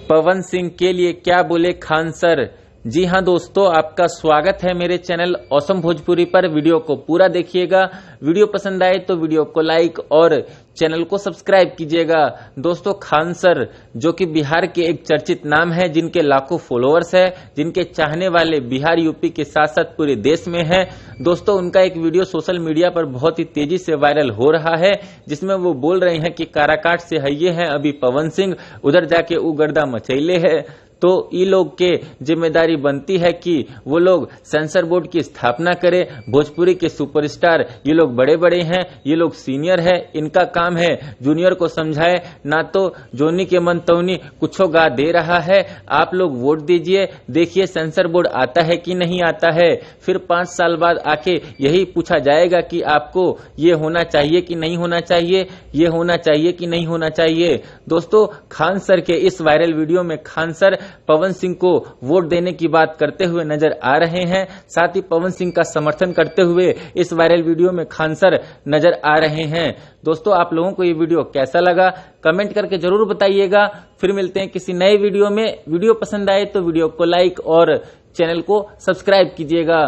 पवन सिंह के लिए क्या बोले खान सर। जी हाँ दोस्तों, आपका स्वागत है मेरे चैनल ऑसम भोजपुरी पर। वीडियो को पूरा देखिएगा। वीडियो पसंद आए तो वीडियो को लाइक और चैनल को सब्सक्राइब कीजिएगा। दोस्तों, खान सर जो कि बिहार के एक चर्चित नाम है, जिनके लाखों फॉलोअर्स है, जिनके चाहने वाले बिहार यूपी के साथ साथ पूरे देश में है। दोस्तों, उनका एक वीडियो सोशल मीडिया पर बहुत ही तेजी से वायरल हो रहा है, जिसमें वो बोल रहे हैं कि काराकाट से हइये हैं अभी पवन सिंह, उधर जाके उ गर्दा मचैले है। तो ये लोग के जिम्मेदारी बनती है कि वो लोग सेंसर बोर्ड की स्थापना करें। भोजपुरी के सुपरस्टार ये लोग बड़े बड़े हैं, ये लोग सीनियर है, इनका काम है जूनियर को समझाए। ना तो जोनी के मन तौनी कुछो गा दे रहा है। आप लोग वोट दीजिए, देखिए सेंसर बोर्ड आता है कि नहीं आता है। फिर 5 साल बाद आके यही पूछा जाएगा कि आपको ये होना चाहिए कि नहीं होना चाहिए, ये होना चाहिए कि नहीं होना चाहिए। दोस्तों, खान सर के इस वायरल वीडियो में खान सर पवन सिंह को वोट देने की बात करते हुए नजर आ रहे हैं। साथ ही पवन सिंह का समर्थन करते हुए इस वायरल वीडियो में खान सर नजर आ रहे हैं। दोस्तों, आप लोगों को ये वीडियो कैसा लगा कमेंट करके जरूर बताइएगा। फिर मिलते हैं किसी नए वीडियो में। वीडियो पसंद आए तो वीडियो को लाइक और चैनल को सब्सक्राइब कीजिएगा।